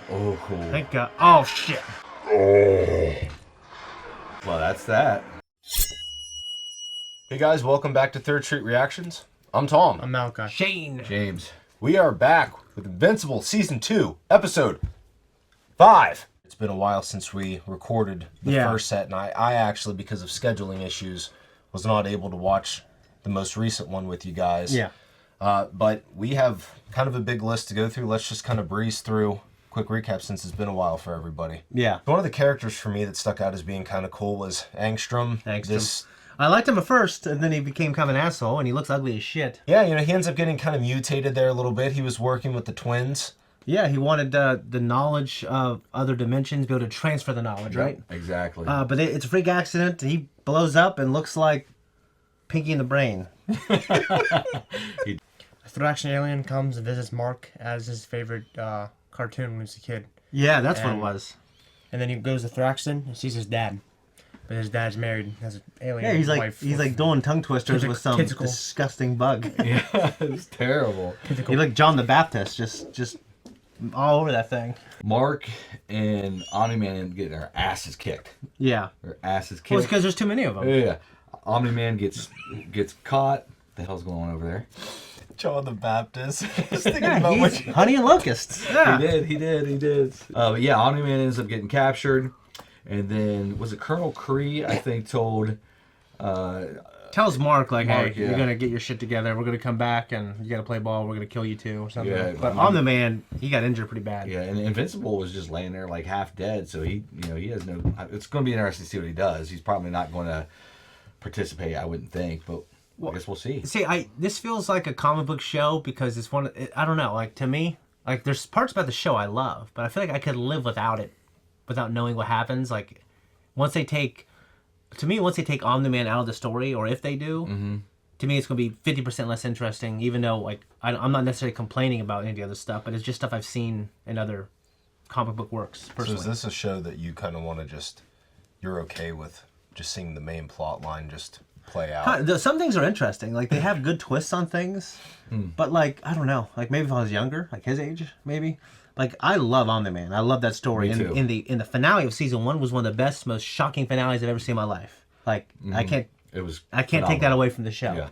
Oh, cool. Thank God. Oh, shit. Oh. Well, that's that. Hey guys, welcome back to Third Street Reactions. I'm Tom. I'm Malachi. Shane. James. We are back with Invincible Season 2, Episode 5. It's been a while since we recorded the first set, and I actually, because of scheduling issues, was not able to watch the most recent one with you guys. Yeah. But we have kind of a big list to go through. Let's just kind of breeze through. Quick recap since it's been a while for everybody. Yeah. One of the characters for me that stuck out as being kind of cool was Angstrom. I liked him at first, and then he became kind of an asshole, and he looks ugly as shit. Yeah, you know, he ends up getting kind of mutated there a little bit. He was working with the twins. Yeah, he wanted the knowledge of other dimensions, be able to transfer the knowledge, right? Exactly. But it's a freak accident. He blows up and looks like Pinky in the Brain. A Thracian alien comes and visits Mark as his favorite cartoon when he was a kid. Yeah, that's what it was. And then he goes to Thracian and sees his dad. But his dad's married, has an alien wife. He's like doing tongue twisters with some disgusting bug. Yeah, it's terrible. He like John the Baptist, just all over that thing. Mark and Omni-Man end up getting their asses kicked. Yeah. Their asses kicked. Well, it's because there's too many of them. Yeah. Omni-Man gets caught. What the hell's going on over there? John the Baptist. Just thinking about what Honey and Locusts. Yeah. He did. But yeah, Omni-Man ends up getting captured. And then, was it Colonel Kree, I think, told... tells Mark, like, hey, you're going to get your shit together. We're going to come back, and you got to play ball. We're going to kill you, too, or something. Yeah, but Omni-Man, he got injured pretty bad. Yeah, and Invincible was just laying there, like, half dead. So he has no... It's going to be interesting to see what he does. He's probably not going to participate, I wouldn't think, but... Well, I guess we'll see. See, this feels like a comic book show because it's I don't know, like, to me, like, there's parts about the show I love, but I feel like I could live without it, without knowing what happens. Like, once they take Omni-Man out of the story, or if they do, to me it's going to be 50% less interesting, even though, like, I'm not necessarily complaining about any of the other stuff, but it's just stuff I've seen in other comic book works, personally. So is this a show that you kind of want to you're okay with just seeing the main plot line just play out? Some things are interesting. Like, they have good twists on things. But, like, I don't know. Like, maybe if I was younger, like his age, maybe. Like, I love Omni-Man. I love that story. Me too. In the finale of season 1 was one of the best, most shocking finales I've ever seen in my life. Like, I can't take that away from the show. Yeah.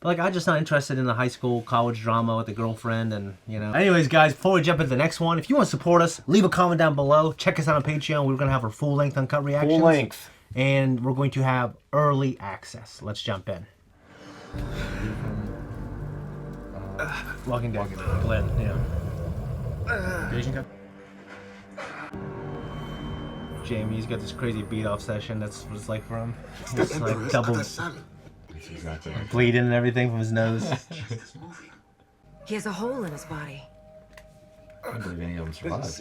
But, like, I'm just not interested in the high school, college drama with a girlfriend and, you know. Anyways, guys, before we jump into the next one, if you want to support us, leave a comment down below. Check us out on Patreon. We're going to have our full-length uncut reactions. Full length. And we're going to have early access. Let's jump in. Walking Dead. Glenn, yeah. Asian Cup. Jamie's got this crazy beat-off session. That's what it's like for him. It's like double bleeding and everything from his nose. He has a hole in his body. I don't believe any of them survived.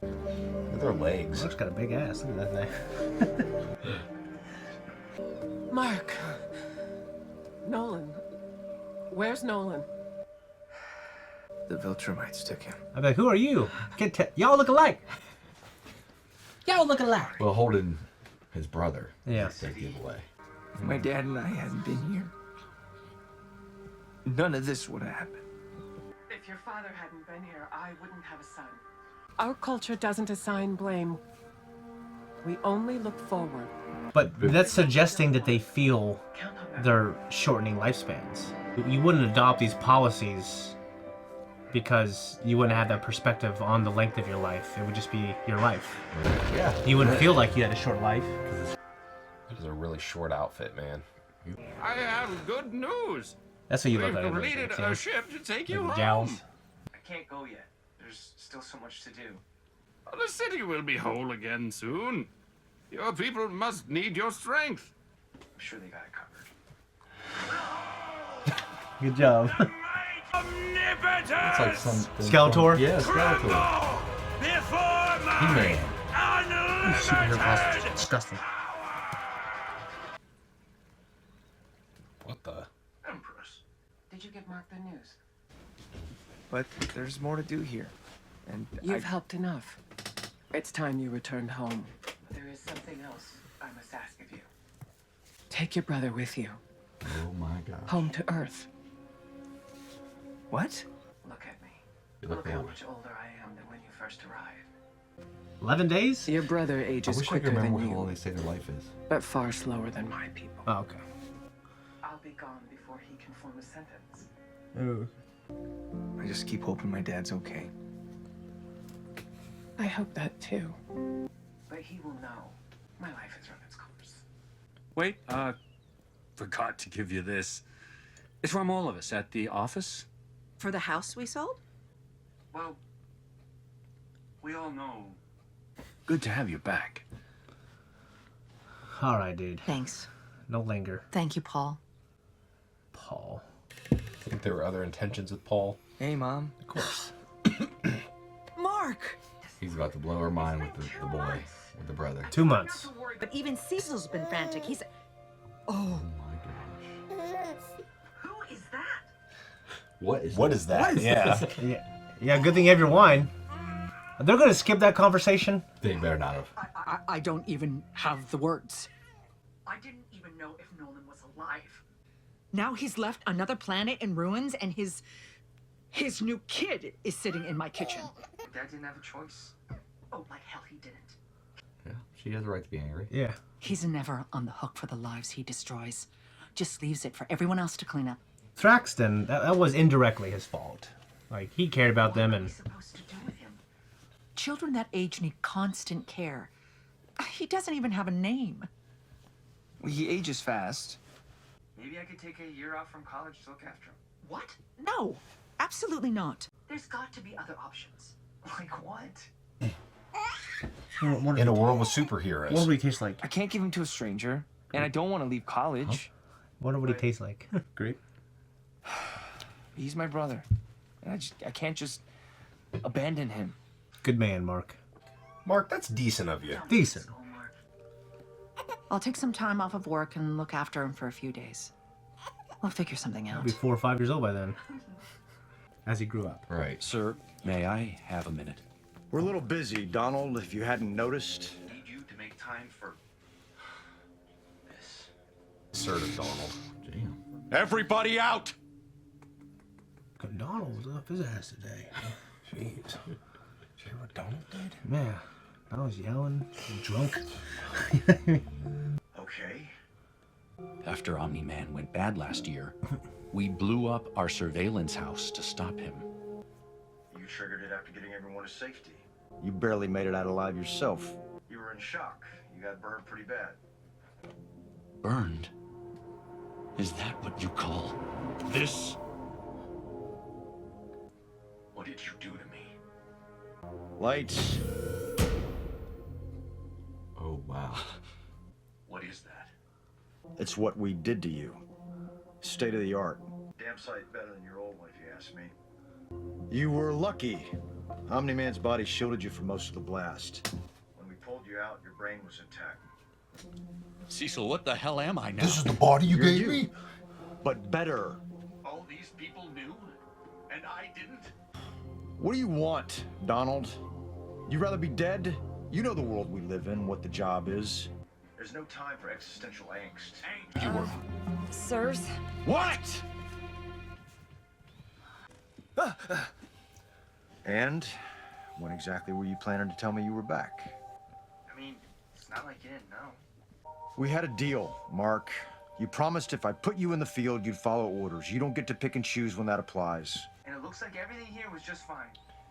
Look at their legs. Mark's got a big ass. Look at that thing. Mark. Nolan. Where's Nolan? The Viltrumites took him. I'm like, who are you? Y'all look alike. Y'all look alike. Well, holding his brother. Yeah. That giveaway. If my dad and I hadn't been here, none of this would have happened. If your father hadn't been here, I wouldn't have a son. Our culture doesn't assign blame. We only look forward. But that's suggesting that they feel they're shortening lifespans. You wouldn't adopt these policies because you wouldn't have that perspective on the length of your life. It would just be your life. Yeah. You wouldn't feel like you had a short life. That is a really short outfit, man. I have good news. That's what you look We've like. completed a ship to take you home. Jowls. I can't go yet. There's still so much to do. The city will be whole again soon. Your people must need your strength. I'm sure they got it covered. Good job. It's like some... Skeletor? Yeah, Skeletor. He-Man. Superhero costume. Disgusting. What the? Empress. Did you give Mark the news? But there's more to do here. And You've helped enough. It's time you returned home. There is something else I must ask of you. Take your brother with you. Oh my God. Home to Earth. What? Look at look how old. much older I am than when you first arrived. 11 days? Your brother I ages wish I quicker could remember than how long you, they say their life is. but far slower than my people. Oh, okay. I'll be gone before he can form a sentence. Ooh. I just keep hoping my dad's okay. I hope that too. But he will know. My life has run its course. Wait, forgot to give you this. It's from all of us at the office. For the house we sold? Well, we all know. Good to have you back. All right, dude. Thanks. No linger. Thank you, Paul. Paul. I think there were other intentions with Paul. Hey, Mom. Of course. Mark! He's about to blow her mind with the boy, with the brother. 2 months. But even Cecil's been frantic. He's... Oh my gosh. Who is that? What is that? Yeah. Yeah, good thing you have your wine. They're going to skip that conversation? They better not have. I don't even have the words. I didn't even know if Nolan was alive. Now he's left another planet in ruins, and his new kid is sitting in my kitchen. Dad didn't have a choice. Oh, like hell he didn't. Yeah, she has the right to be angry. Yeah. He's never on the hook for the lives he destroys. Just leaves it for everyone else to clean up. Thraxton, that was indirectly his fault. Like, he cared about them What are and... we supposed to do with him? Children that age need constant care. He doesn't even have a name. Well, he ages fast. Maybe I could take a year off from college to look after him. What? No, absolutely not. There's got to be other options. Like what? In a world with superheroes. What would he taste like? I can't give him to a stranger, and I don't want to leave college. Wonder what he tastes like. Great. He's my brother, and I can't just abandon him. Good man, Mark. Mark, that's decent of you. Decent. I'll take some time off of work and look after him for a few days. We'll figure something He'll out. be 4 or 5 years old by then. As he grew up. Right. Sir, may I have a minute? We're a little busy, Donald, if you hadn't noticed. I need you to make time for this. Assertive Donald. Damn. Everybody out! Donald was up his ass today. Jeez. Did you hear what Donald did? Yeah. I was yelling, drunk. Okay. After Omni-Man went bad last year, we blew up our surveillance house to stop him. You triggered it after getting everyone to safety. You barely made it out alive yourself. You were in shock. You got burned pretty bad. Burned? Is that what you call this? What did you do to me? Lights. Oh, wow. What is that? It's what we did to you. State of the art. Damn sight better than your old one, if you ask me. You were lucky. Omni-Man's body shielded you from most of the blast. When we pulled you out, your brain was intact. Cecil, what the hell am I now? This is the body you You're gave you. me? But better. All these people knew, and I didn't? What do you want, Donald? You'd rather be dead? You know the world we live in, what the job is. There's no time for existential angst. You were... Sirs? What? And when exactly were you planning to tell me you were back? I mean, it's not like you didn't know. We had a deal, Mark. You promised if I put you in the field, you'd follow orders. You don't get to pick and choose when that applies. And it looks like everything here was just fine.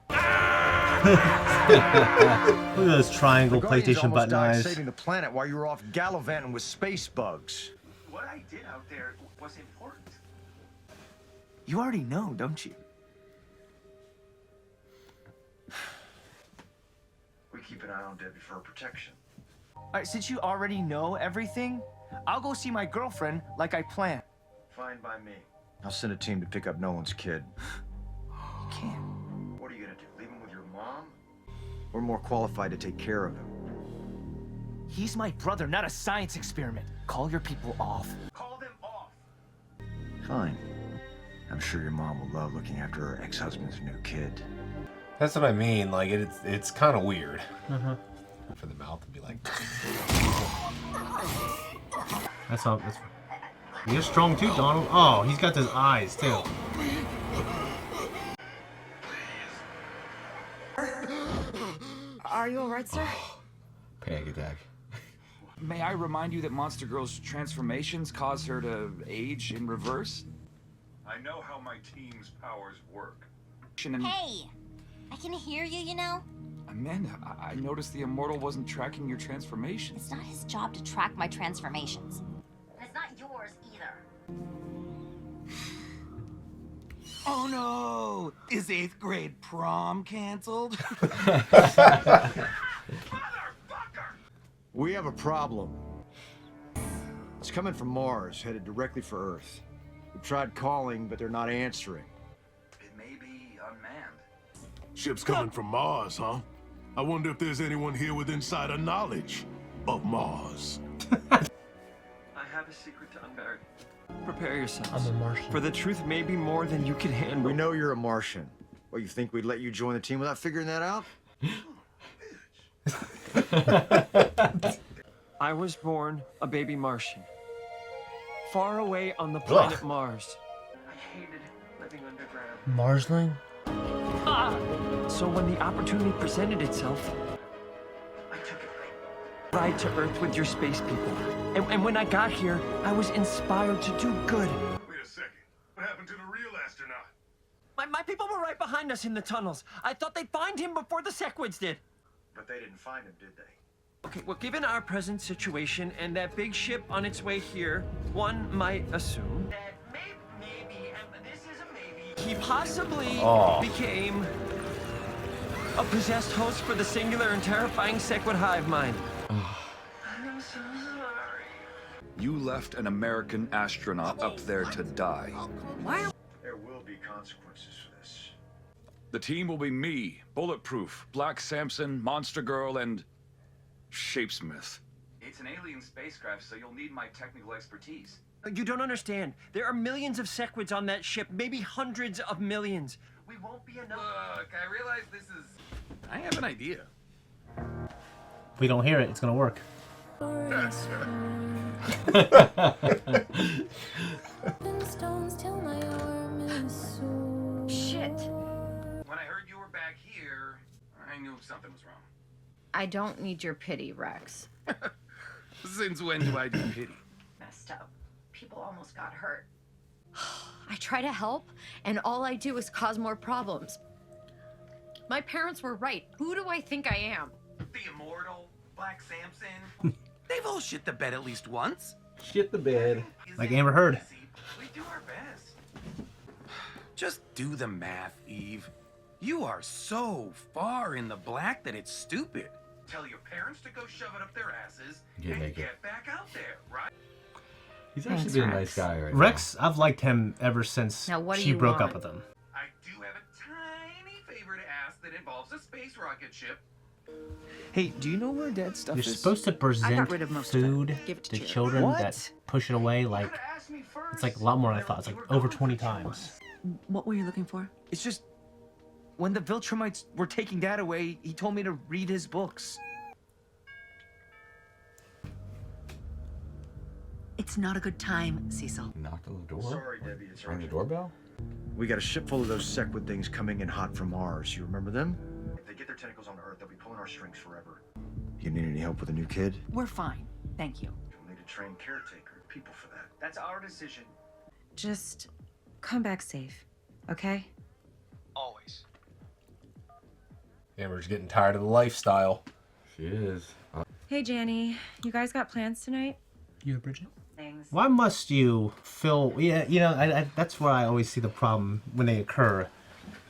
Look at those triangle The Guardians PlayStation almost button died eyes. saving the planet while you were off gallivanting with space bugs. What I did out there was important. You already know, don't you? We keep an eye on Debbie for her protection. All right, since you already know everything, I'll go see my girlfriend like I planned. Fine by me. I'll send a team to pick up Nolan's kid. You can't. What are you gonna do? Leave him with your mom? We're more qualified to take care of him. He's my brother, not a science experiment. Call your people off. Call them off. Fine. I'm sure your mom will love looking after her ex-husband's new kid. That's what I mean. Like, it's kind of weird. For the mouth to be like... That's all. You're strong too, Donald. Oh, he's got those eyes too. Are you alright, sir? Panic attack. May I remind you that Monster Girl's transformations cause her to age in reverse? I know how my team's powers work. Hey! I can hear you, you know? Amanda, I noticed the Immortal wasn't tracking your transformations. It's not his job to track my transformations. And it's not yours either. Oh no! Is 8th grade prom canceled? We have a problem. It's coming from Mars, headed directly for Earth. We've tried calling, but they're not answering. It may be unmanned. Ship's coming from Mars, huh? I wonder if there's anyone here with insider knowledge of Mars. I have a secret to unbury. Prepare yourselves. I'm a Martian. For the truth may be more than you can handle. We know you're a Martian. Well, you think we'd let you join the team without figuring that out? I was born a baby Martian. Far away on the planet Mars. I hated living underground. Marsling? So when the opportunity presented itself, I took it. ride to Earth with your space people. And when I got here, I was inspired to do good. Wait a second. What happened to the real astronaut? My people were right behind us in the tunnels. I thought they'd find him before the Sequids did. But they didn't find him, did they? Okay, well, given our present situation and that big ship on its way here, one might assume that maybe, and this is a maybe, he possibly became a possessed host for the singular and terrifying Sequid hive mind. I'm so sorry. You left an American astronaut up there to die. Why are There will be consequences for this. The team will be me, Bulletproof, Black Samson, Monster Girl, and Shapesmith. It's an alien spacecraft, so you'll need my technical expertise. You don't understand. There are millions of Sequids on that ship, maybe hundreds of millions. We won't be enough. Look, I realize this is... I have an idea. If we don't hear it, it's gonna work. shit? When I heard you were back here, I knew something was wrong. I don't need your pity, Rex. Since when do I do pity? Messed up. People almost got hurt. I try to help, and all I do is cause more problems. My parents were right. Who do I think I am? The Immortal, Black Samson. They've all shit the bed at least once. Shit the bed. Like Amber Heard. We do our best. Just do the math, Eve. You are so far in the black that it's stupid. Tell your parents to go shove it up their asses Get and naked. get back out there, right? He's actually been a nice guy right Rex, I've liked him ever since Now, what do she you broke want? up with him. I do have a tiny favor to ask that involves a space rocket ship. Hey, do you know where Dad's stuff You're is? supposed to present rid of most of it. food Give it to to charity. children What? that push it away. Like, it's like a lot more than I thought. It's like over 20 times. What were you looking for? It's just, when the Viltrumites were taking Dad away, he told me to read his books. It's not a good time, Cecil. Knocked on the door? Sorry, Debbie, it's Rang the urgent. doorbell? We got a ship full of those Sequid things coming in hot from Mars. You remember them? If they get their tentacles on Earth, they'll be pulling our strings forever. You need any help with a new kid? We're fine. Thank you. You'll need a trained caretaker, people for that. That's our decision. Just come back safe, okay? Always. Amber's getting tired of the lifestyle. She is. Hey, Janny. You guys got plans tonight? You, Bridget? Things. Why must you feel? Yeah, you know, that's where I always see the problem when they occur.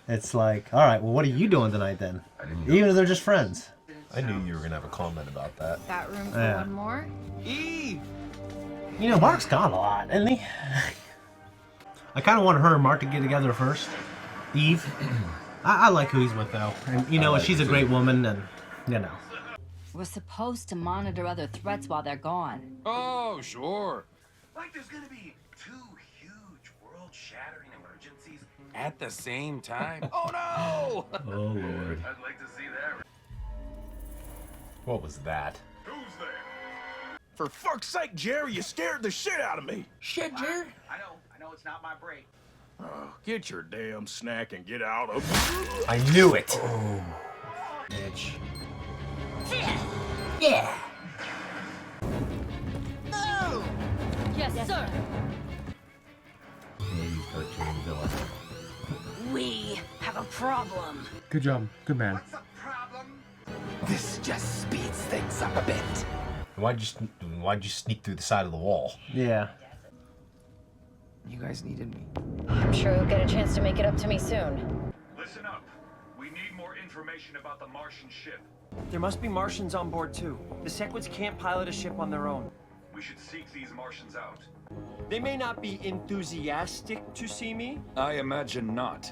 It's like, all right, well, what are you doing tonight then? Even if they're just friends. I knew you were gonna have a comment about that. Got room for Yeah. one more? Eve! You know, Mark's gone a lot, isn't he? I kind of want her and Mark to get together first. Eve. I like who he's with, though. And, you know, like she's her a too. great woman, and, you know. We're supposed to monitor other threats while they're gone. Oh, sure. Like there's gonna be 2 huge world-shattering emergencies. At the same time. Oh no! Oh, Lord. I'd like to see that. What was that? Who's there? For fuck's sake, Jerry, you scared the shit out of me. Shit, Jerry. I know it's not my break. Get your damn snack and get out of. I knew it. Bitch. Yeah. No! Yes, sir. He's cartoon villain. We have a problem. Good job. Good man. This just speeds things up a bit. Why'd you sneak through the side of the wall? Yeah. You guys needed me. I'm sure you'll get a chance to make it up to me soon. Listen up. We need more information about the Martian ship. There must be Martians on board too. The Sequids can't pilot a ship on their own. We should seek these Martians out. They may not be enthusiastic to see me. I imagine not.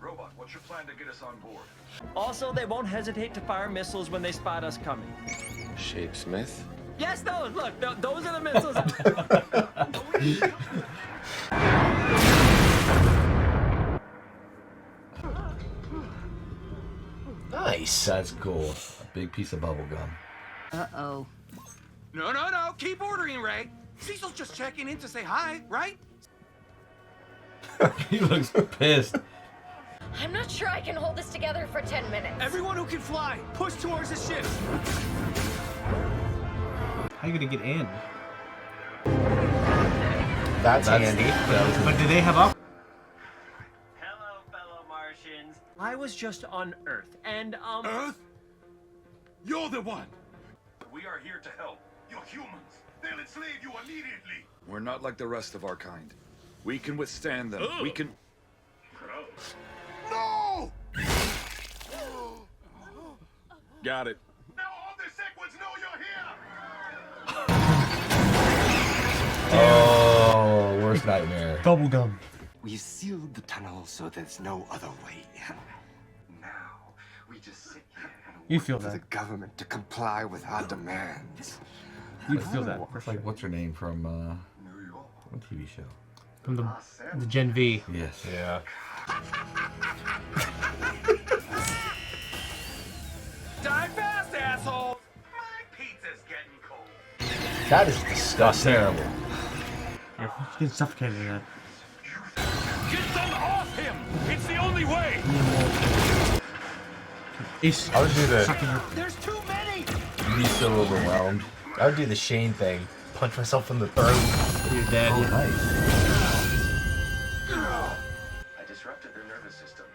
Robot, what's your plan to get us on board? Also, they won't hesitate to fire missiles when they spot us coming. Shape Smith? Yes, those. Look, those are the missiles. Nice. That's cool. A big piece of bubble gum. Uh-oh. No. Keep ordering, Ray. Cecil's just checking in to say hi, right? He looks pissed. I'm not sure I can hold this together for 10 minutes. Everyone who can fly, push towards the ship. How are you gonna get in? That's handy. But do they have up? Hello, fellow Martians. I was just on Earth, and Earth? You're the one. We are here to help. You're humans. They'll enslave you immediately. We're not like the rest of our kind. We can withstand them. We can... No! Got it. Now all the Sequids know you're here. Oh, worst nightmare. Bubblegum. We sealed the tunnel so there's no other way. Now, we just sit here and You wait feel for that. the government to comply with our demands. You'd feel that. It's like, what's her name from what TV show? From the Gen V. Yes. Yeah. Die fast, asshole! My pizza's getting cold. That is disgusting. Terrible. You're getting suffocated in that. Get them off him! It's the only way! He's I would do the. sucking her. there's too many. You'd be so overwhelmed. I would do the Shane thing. Punch myself in the throat. You're dead. Oh, Yeah. nice. I disrupted their nervous systems.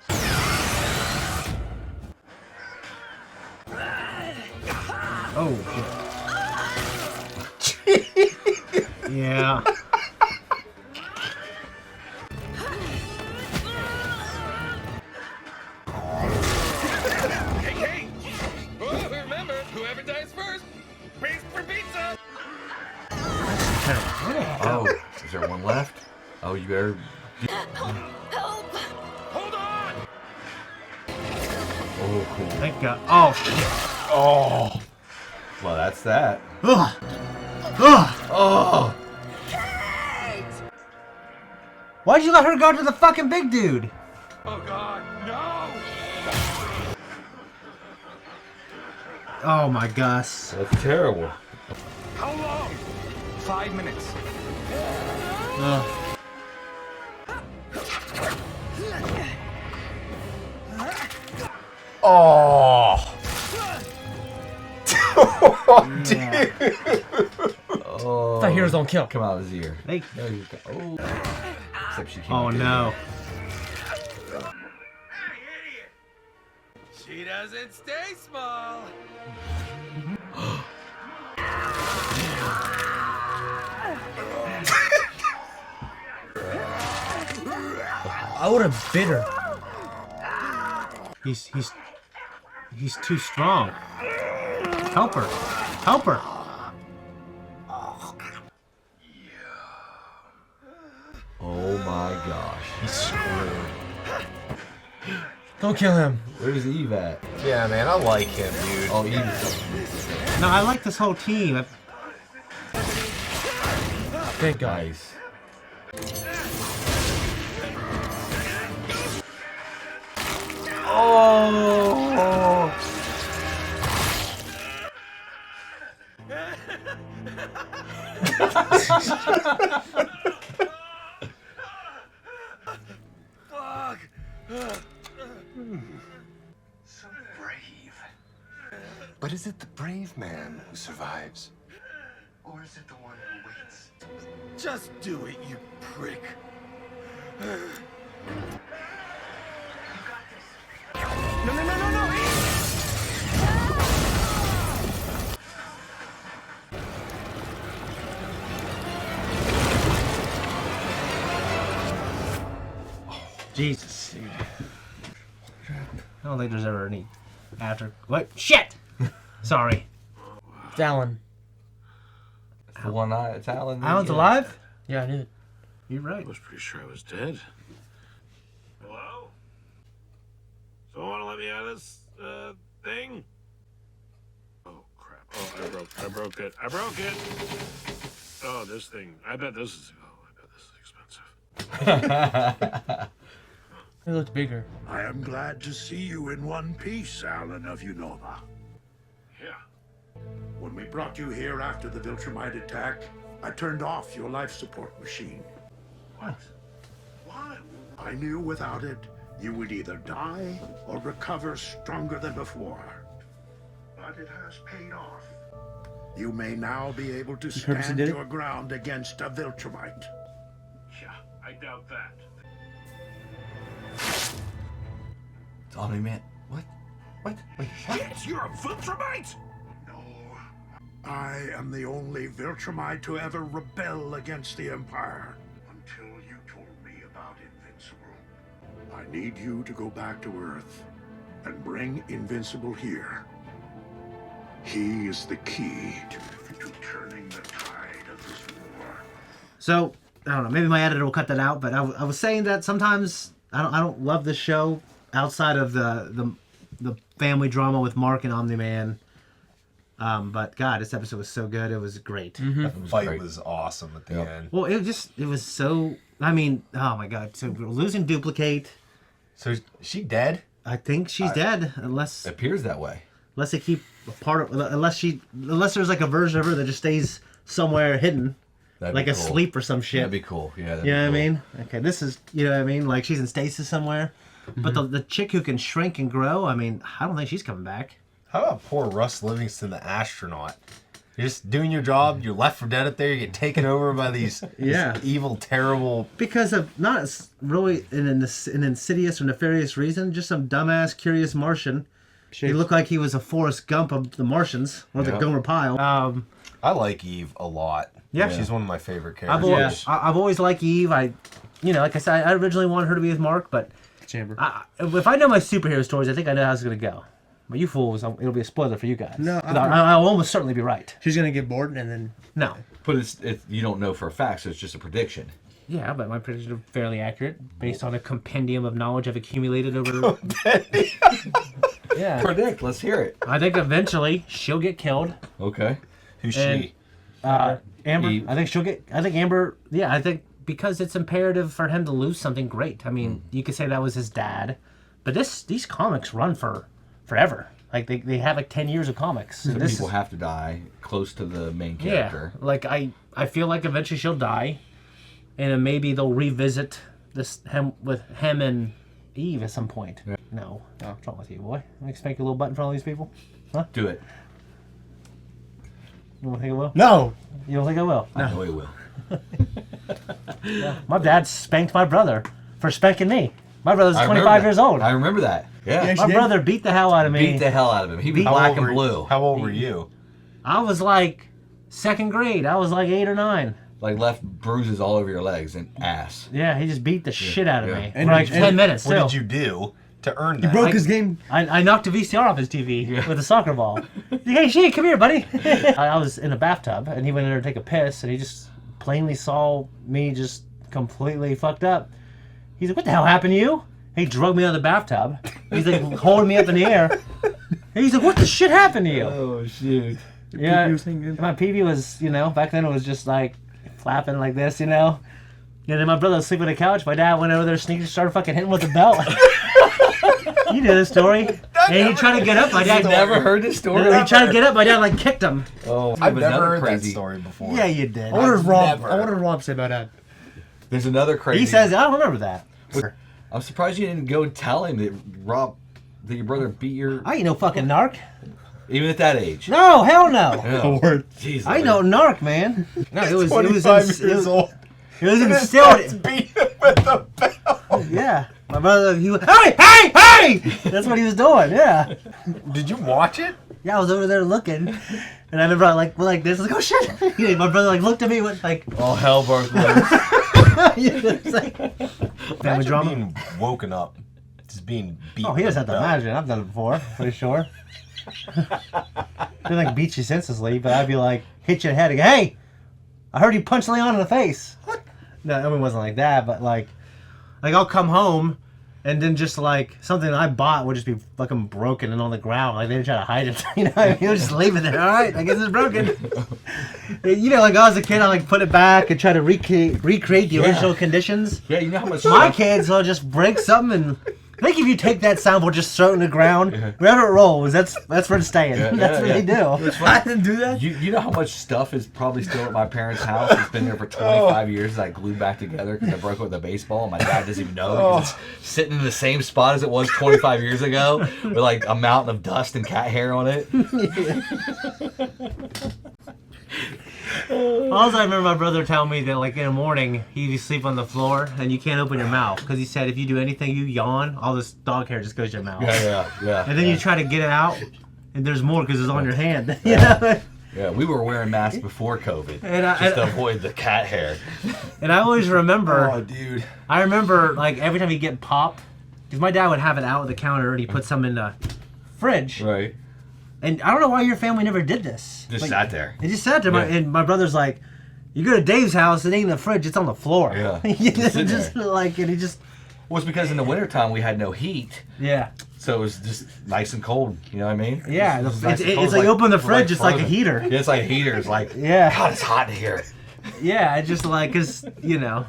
Oh. Shit. Yeah. Hey! Oh, remember, whoever dies first pays for pizza! Oh, is there one left? Oh, you better. Help! Hold on! Oh, cool. Thank God. Oh shit. Oh. Well, that's that. Ugh. Ugh. Oh. Why'd you let her go to the fucking big dude? Oh God, no! Oh my Gus. That's terrible. How long? 5 minutes. Ugh. Oh. Oh, dude. Oh. The heroes don't kill. Come out of his ear. They... No, he's got, oh. Except she came Oh out the no. ear. She doesn't stay small. I would have bit her. He's too strong. Help her. Help her. Oh my gosh. He's screwed. Don't kill him. Where's Eve at? Yeah, man, I like him, dude. Oh, Eve's. No, I like this whole team. Thank God. Nice. Oh. So brave. But is it the brave man who survives? Or is it the one who waits? Just do it, you prick. No. Jesus, dude. I don't think there's ever any after. What? Shit! Sorry. It's Alan. It's the one eye. It's Alan. Alan's alive? Yeah, I did. You're right. I was pretty sure I was dead. Hello? Someone want to let me out of this thing? Oh crap! Oh, I broke it. Oh, this thing. I bet this is expensive. It looked bigger. I am glad to see you in one piece, Alan of Unova. Yeah. When we brought you here after the Viltrumite attack, I turned off your life support machine. What? Why? I knew without it, you would either die or recover stronger than before. But it has paid off. You may now be able to stand your ground against a Viltrumite. Yeah, I doubt that. It's Omni-Man. What? Wait, what? Shit, you're a Viltrumite? No. I am the only Viltrumite to ever rebel against the Empire. Until you told me about Invincible. I need you to go back to Earth and bring Invincible here. He is the key to turning the tide of this war. So, I don't know, maybe my editor will cut that out, but I was saying that sometimes I don't love this show outside of the family drama with Mark and Omni-Man. But God, this episode was so good. It was great. The fight was awesome at the end. Well, it was so, I mean, oh my God. So we're losing Duplicate. So is she dead? I think she's dead, unless it appears that way. Unless they keep a part of, unless there's like a version of her that just stays somewhere hidden. That'd like be cool. asleep or some shit. That'd be cool. Yeah. That'd You know be what I cool. mean? Okay, this is, you know what I mean? Like she's in stasis somewhere. But the chick who can shrink and grow, I mean, I don't think she's coming back. How about poor Russ Livingston, the astronaut? You're just doing your job. You're left for dead up there. You get taken over by these Yeah. evil, terrible. Because of not really an insidious or nefarious reason, just some dumbass, curious Martian. He looked like he was a Forrest Gump of the Martians, or the Yeah. Gomer Pyle. I like Eve a lot. Yeah. She's one of my favorite I've characters. always liked Eve. Like I said, I originally wanted her to be with Mark, but if I know my superhero stories, I think I know how it's going to go. But you fools, it'll be a spoiler for you guys. No, I'll almost certainly be right. She's gonna get bored and then No. But it's you don't know for a fact, so it's just a prediction. Yeah, but my predictions are fairly accurate based on a compendium of knowledge I've accumulated over. Yeah. Predict. Let's hear it. I think eventually she'll get killed. Okay. Who's And, she? Amber. Eve. I think she'll get. I think Amber. Yeah, I think because it's imperative for him to lose something great. I mean, you could say that was his dad, but these comics run for forever. Like they have like 10 years of comics. Some And this people is- have to die close to the main character. Yeah, like I feel like eventually she'll die, and then maybe they'll revisit him and Eve at some point. Yeah. No, what's wrong with you, boy? I spank your little butt in front of these people? Huh? Do it. You don't think I will? No. You don't think I will? I know he will. My dad spanked my brother for spanking me. My brother's I 25 remember years that. old. I remember that. Yeah. My brother beat the hell out of me. Beat the hell out of him. He was black and blue. How old were you? I was like second grade. I was like 8 or 9. Like left bruises all over your legs and ass. Yeah, he just beat the shit out of me And for like 10 minutes. What still. did you do to earn He that? broke his game. I knocked a VCR off his TV with a soccer ball. Hey, Shane, come here, buddy. I was in a bathtub, and he went in there to take a piss, and he just plainly saw me just completely fucked up. He's like, what the hell happened to you? He drug me out of the bathtub. He's like holding me up in the air. And he's like, what the shit happened to you? Oh, shit. Yeah, my PV was, back then it was just like flapping like this, And then my brother was sleeping on the couch. My dad went over there, sneaked, started fucking hitting with the belt. You know the story. And he tried to get up. My dad never heard this story. He tried to get up. My dad like kicked him. Oh, I've never another heard crazy that story before. Yeah, you did. I wonder what Rob said about that. There's another crazy. He says, I don't remember that. I'm surprised you didn't go tell him that your brother beat your. I ain't no fucking narc. Even at that age. No, hell no. Yeah. Jeez, I know narc, man. No, it was 25 years old. It was instilled. Beat him with the bell. Yeah, my brother. He was, hey! That's what he was doing. Yeah. Did you watch it? Yeah, I was over there looking, and I remember I like this. Like, oh shit! My brother like looked at me with like, all hell broke loose. It's like family Imagine drama. being woken up, just being beat. Oh, he with doesn't a have to bell. imagine. I've done it before, pretty sure. They like beat you senselessly, but I'd be like, hit you in the head. And go, hey, I heard you punch Leon in the face. What? No, I mean, it wasn't like that, but like I'll come home, and then just like something I bought would just be fucking broken and on the ground. Like they didn't try to hide it, you know. I mean, just leave it there. All right, I guess it's broken. You know, like I was a kid, I like put it back and try to recreate the original conditions. Yeah, you know how much My kids will just break something and. I think if you take that soundboard, just throw it in the ground, wherever it rolls, that's where it's staying. That's what they do. I didn't do that. You know how much stuff is probably still at my parents' house? It's been there for 25 years. I glued back together because I broke it with a baseball. And my dad doesn't even know because it's sitting in the same spot as it was 25 years ago with like a mountain of dust and cat hair on it. Also, I remember my brother telling me that, like, in the morning, he'd sleep on the floor, and you can't open your mouth. Because he said if you do anything, you yawn, all this dog hair just goes to your mouth. Yeah. And then you try to get it out, and there's more because it's on your hand. You know? Yeah, we were wearing masks before COVID And just to avoid the cat hair. And I always remember... Oh, dude. I remember, like, every time he'd get pop, because my dad would have it out at the counter, and he'd put some in the fridge. Right. And I don't know why your family never did this. Just like, sat there. It just sat there. Yeah. And my brother's like, you go to Dave's house, it ain't in the fridge, it's on the floor. Yeah. just like, and he just... Well, it's because in the wintertime we had no heat. Yeah. So it was just nice and cold. You know what I mean? Yeah. It's nice and cold. It's like open the fridge, it's like a frozen. heater. Yeah, it's like a heater. It's like, yeah. God, it's hot in here. Yeah, it's just like, cause you know,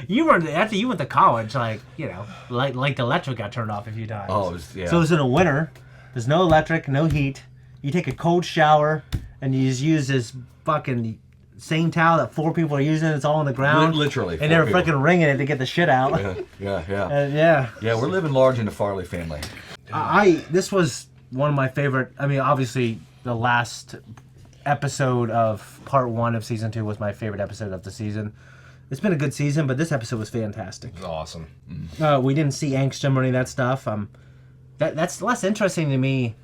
you were after you went to college, like you know, like the electric got turned off a few times. Oh, it was, yeah. So it's in the winter. There's no electric, no heat. You take a cold shower, and you just use this fucking same towel that 4 people are using. It's all on the ground. Literally. And they're freaking wringing it to get the shit out. Yeah. Yeah. Yeah, we're living large in the Farley family. This was one of my favorite. I mean, obviously, the last episode of part 1 of season 2 was my favorite episode of the season. It's been a good season, but this episode was fantastic. It was awesome. We didn't see Angstrom or any of that stuff. That's less interesting to me,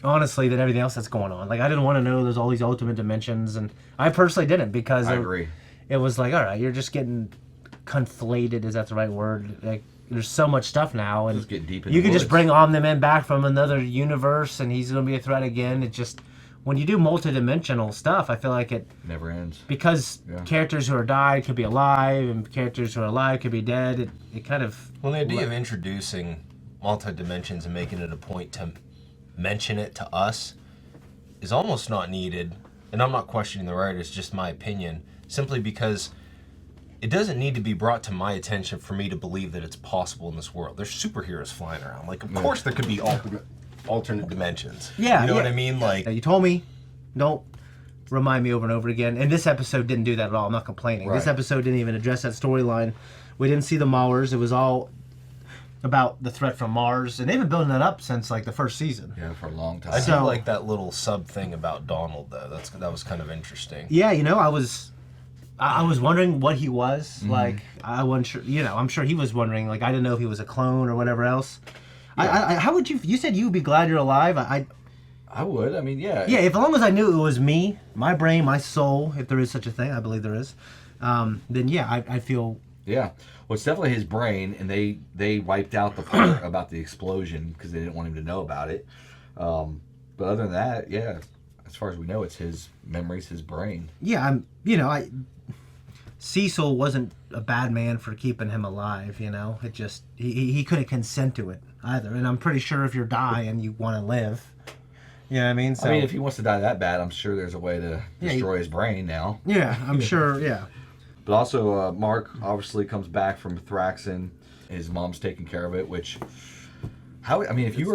honestly, than everything else that's going on. Like, I didn't want to know there's all these ultimate dimensions, and I personally didn't because I agree. It was like, all right, you're just getting conflated. Is that the right word? Like, there's so much stuff now, and Just get deep in you the can just woods. bring Omni-Man back from another universe, and he's going to be a threat again. It just when you do multi-dimensional stuff, I feel like it never ends because characters who are died could be alive, and characters who are alive could be dead. It kind of the idea of introducing multi-dimensions and making it a point to mention it to us is almost not needed, and I'm not questioning the writer, it's just my opinion, simply because it doesn't need to be brought to my attention for me to believe that it's possible in this world. There's superheroes flying around. Like, of course there could be alternate dimensions. Yeah. You know what I mean? Like, you told me, don't remind me over and over again. And this episode didn't do that at all. I'm not complaining. This Right. episode didn't even address that storyline. We didn't see the Maulers. It was all about the threat from Mars, and they've been building that up since like the first season. Yeah, for a long time. I do like that little sub thing about Donald, though. That was kind of interesting. Yeah, you know, I was wondering what he was like. I wasn't sure. You know, I'm sure he was wondering. Like, I didn't know if he was a clone or whatever else. Yeah. How would you? You said you would be glad you're alive. I would. I mean, yeah. Yeah, if as long as I knew it was me, my brain, my soul, if there is such a thing, I believe there is. Then yeah, I feel. Yeah. Well, it's definitely his brain, and they wiped out the part about the explosion because they didn't want him to know about it. But other than that, yeah, as far as we know, it's his memories, his brain. Yeah, Cecil wasn't a bad man for keeping him alive, you know? It just, he couldn't consent to it either. And I'm pretty sure if you're dying, you want to live. You know what I mean? So, I mean, if he wants to die that bad, I'm sure there's a way to destroy his brain now. Yeah, I'm sure, yeah. But also, Mark obviously comes back from Thraxon. His mom's taking care of it, which, if you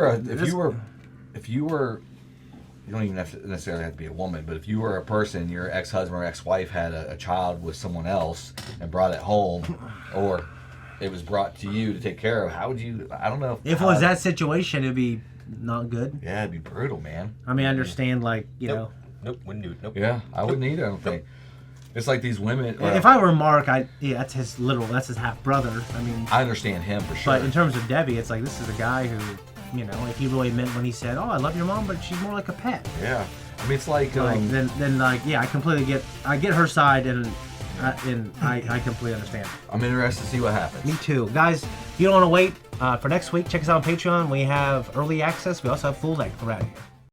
were, you don't even necessarily have to be a woman, but if you were a person, your ex-husband or ex-wife had a child with someone else and brought it home, or it was brought to you to take care of, how would you, I don't know. If it was that situation, it'd be not good. Yeah, it'd be brutal, man. I mean, I understand, like, you know. Nope, wouldn't do it. Nope. Yeah, I wouldn't either, I don't think. It's like these women. If I were Mark, that's his half brother. I mean, I understand him for sure. But in terms of Debbie, it's like this is a guy who, you know, if he really meant when he said, "Oh, I love your mom," but she's more like a pet. Yeah, I mean, it's like then like I completely get her side and I completely understand. I'm interested to see what happens. Me too, guys. If you don't want to wait for next week, check us out on Patreon. We have early access. We also have full length right here.